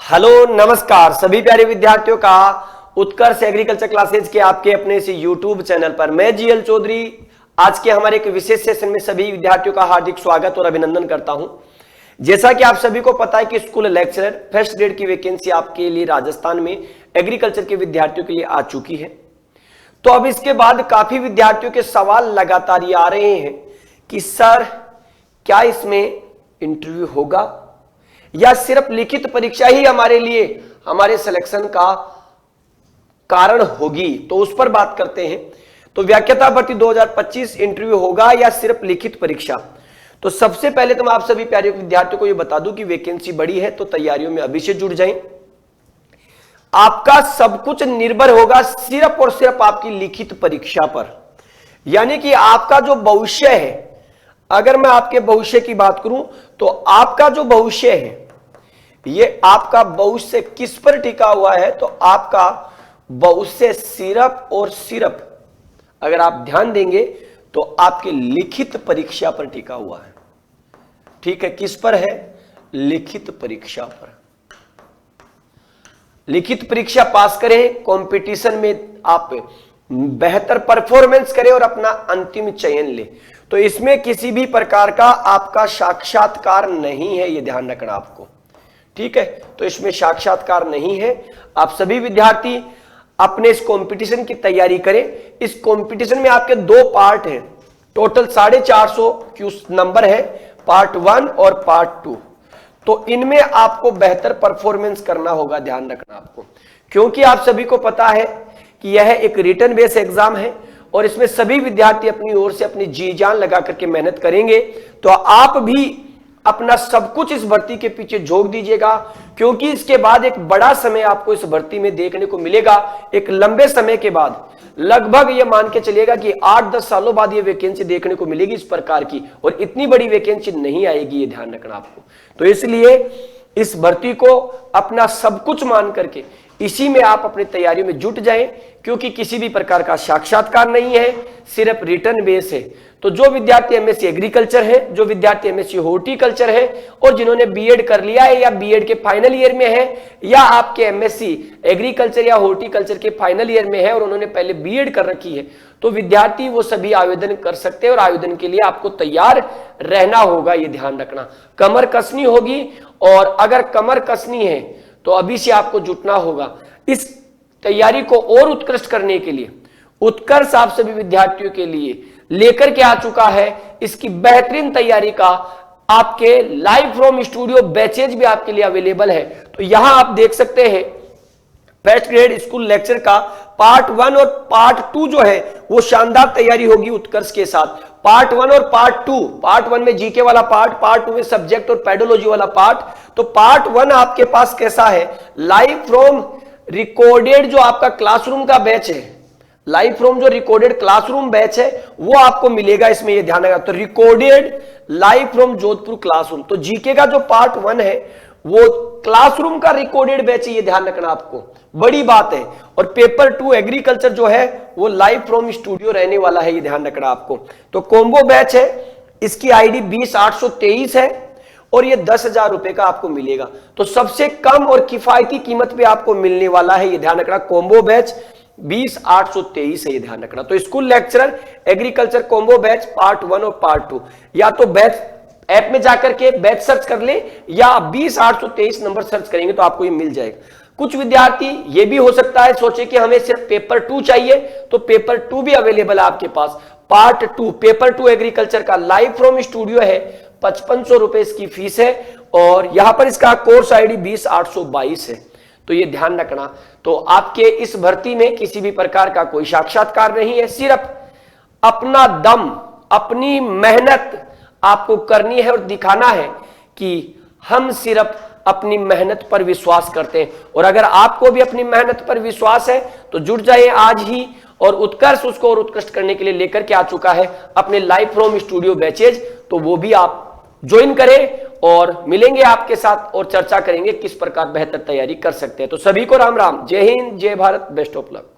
Hello नमस्कार सभी प्यारे विद्यार्थियों का उत्कर्ष एग्रीकल्चर क्लासेज के आपके अपने इस यूट्यूब चैनल पर मैं जीएल चौधरी आज के हमारे एक विशेष सेशन में सभी विद्यार्थियों का हार्दिक स्वागत और अभिनंदन करता हूं। जैसा कि आप सभी को पता है कि स्कूल लेक्चरर फर्स्ट ग्रेड की वैकेंसी आपके लिए राजस्थान में एग्रीकल्चर के विद्यार्थियों के लिए आ चुकी है। तो अब इसके बाद काफी विद्यार्थियों के सवाल लगातार ये आ रहे हैं कि सर क्या इसमें इंटरव्यू होगा या सिर्फ लिखित परीक्षा ही हमारे लिए हमारे सिलेक्शन का कारण होगी। तो उस पर बात करते हैं। तो व्याख्याता भर्ती 2025 इंटरव्यू होगा या सिर्फ लिखित परीक्षा। तो सबसे पहले तो मैं आप सभी प्यारे विद्यार्थियों को यह बता दूं कि वैकेंसी बड़ी है तो तैयारियों में अभी से जुड़ जाएं। आपका सब कुछ निर्भर होगा सिर्फ और सिर्फ आपकी लिखित परीक्षा पर, यानी कि आपका जो भविष्य है, अगर मैं आपके भविष्य की बात करूं तो आपका जो भविष्य है ये आपका भविष्य किस पर टिका हुआ है। तो आपका भविष्य सिर्फ और सिर्फ अगर आप ध्यान देंगे तो आपकी लिखित परीक्षा पर टिका हुआ है। ठीक है, किस पर है? लिखित परीक्षा पर। लिखित परीक्षा पास करें, कंपटीशन में आप बेहतर परफॉर्मेंस करें और अपना अंतिम चयन ले। तो इसमें किसी भी प्रकार का आपका साक्षात्कार नहीं है, यह ध्यान रखना आपको। ठीक है, तो इसमें साक्षात्कार नहीं है। आप सभी विद्यार्थी अपने इस कंपटीशन की तैयारी करें। इस कंपटीशन में आपके दो पार्ट हैं, टोटल 450 नंबर है, पार्ट 1 और पार्ट 2। तो इनमें आपको बेहतर परफॉर्मेंस करना होगा, ध्यान रखना आपको, क्योंकि आप सभी को पता है कि यह एक रिटन बेस्ड एग्जाम है और इसमें सभी विद्यार्थी अपनी ओर से अपनी जी जान लगा करके मेहनत करेंगे। तो आप भी अपना सब कुछ इस भर्ती के पीछे झोंक दीजिएगा, क्योंकि इसके बाद एक बड़ा समय आपको इस भर्ती में देखने को मिलेगा। एक लंबे समय के बाद, लगभग ये मान के चलिएगा कि 8-10 सालों बाद ये वैकेंसी देखने को मिलेगी इस प्रकार की, और इतनी बड़ी वैकेंसी नहीं आएगी, ये ध्यान रखना आपको। तो इसलिए इस भर्ती को अपना सब कुछ मान करके इसी में आप अपनी तैयारियों में जुट जाएं, क्योंकि किसी भी प्रकार का साक्षात्कार नहीं है, सिर्फ रिटर्न बेस है। तो जो विद्यार्थी एमएससी एग्रीकल्चर है, जो विद्यार्थी एमएससी हॉर्टिकल्चर है और जिन्होंने बीएड कर लिया है या बीएड के फाइनल ईयर में है, या आपके एमएससी एग्रीकल्चर या हॉर्टिकल्चर के फाइनल ईयर में है और उन्होंने पहले बीएड कर रखी है, तो विद्यार्थी वो सभी आवेदन कर सकते हैं। और आवेदन के लिए आपको तैयार रहना होगा, ये ध्यान रखना। कमर कसनी होगी, और अगर कमर कसनी है तो अभी से आपको जुटना होगा। इस तैयारी को और उत्कृष्ट करने के लिए उत्कर्ष आप सभी विद्यार्थियों के लिए लेकर के आ चुका है इसकी बेहतरीन तैयारी का आपके लाइव फ्रॉम स्टूडियो बैचेज भी आपके लिए अवेलेबल है। तो यहां आप देख सकते हैं फर्स्ट ग्रेड स्कूल लेक्चर का पार्ट 1 और पार्ट 2 जो है वो शानदार तैयारी होगी उत्कर्ष के साथ। पार्ट 1 और पार्ट 2, पार्ट 1 में जीके वाला पार्ट, पार्ट 2 में सब्जेक्ट और पेडोलॉजी वाला पार्ट। तो पार्ट 1 आपके पास कैसा है? लाइव फ्रॉम रिकॉर्डेड जो आपका क्लासरूम का बैच है, लाइव फ्रॉम जो रिकॉर्डेड क्लासरूम बैच है वो आपको मिलेगा इसमें, ये ध्यान रखना। तो recorded live from Jodhpur classroom. तो जीके का जो पार्ट 1 है वो क्लासरूम का रिकॉर्डेड बैच है, ये ध्यान रखना आपको, बड़ी बात है। और पेपर 2 एग्रीकल्चर जो है वो लाइव फ्रॉम स्टूडियो रहने वाला है, ये ध्यान रखना आपको। तो कॉम्बो बैच है, इसकी आईडी 20823 है और ये 10,000 रुपए का आपको मिलेगा। तो सबसे कम और किफायती कीमत पे आपको मिलने वाला है, ये ध्यान रखना। कॉम्बो बैच 20823 है, ये ध्यान रखना। तो school lecturer agriculture combo batch part 1 और पार्ट 2, या तो बैच ऐप में जाकर के बैच सर्च कर ले या 20823 नंबर सर्च करेंगे तो आपको ये मिल जाएगा। कुछ विद्यार्थी ये भी हो सकता है सोचे कि हमें सिर्फ पेपर 2 चाहिए, तो पेपर 2 भी अवेलेबल है आपके पास। पार्ट 2 पेपर 2 एग्रीकल्चर का लाइव फ्रॉम स्टूडियो है, 5500 रुपए इसकी फीस है, और यहां पर इसका कोर्स आईडी 20822 है। तो ये ध्यान रखना। तो आपके इस भर्ती में किसी भी प्रकार का कोई साक्षात्कार नहीं है, सिर्फ अपना दम, अपनी मेहनत आपको करनी है और दिखाना है कि हम सिर्फ अपनी मेहनत पर विश्वास करते हैं। और अगर आपको भी अपनी मेहनत पर विश्वास है तो जुट जाइए आज ही, और उत्कर्ष उसको और उत्कृष्ट करने के लिए लेकर के आ चुका है अपने लाइव फ्रॉम स्टूडियो बैचेज। तो वो भी आप ज्वाइन करें और मिलेंगे आपके साथ और चर्चा करेंगे किस प्रकार बेहतर तैयारी कर सकते हैं। तो सभी को राम राम, जय हिंद, जय भारत, बेस्ट ऑफ लक।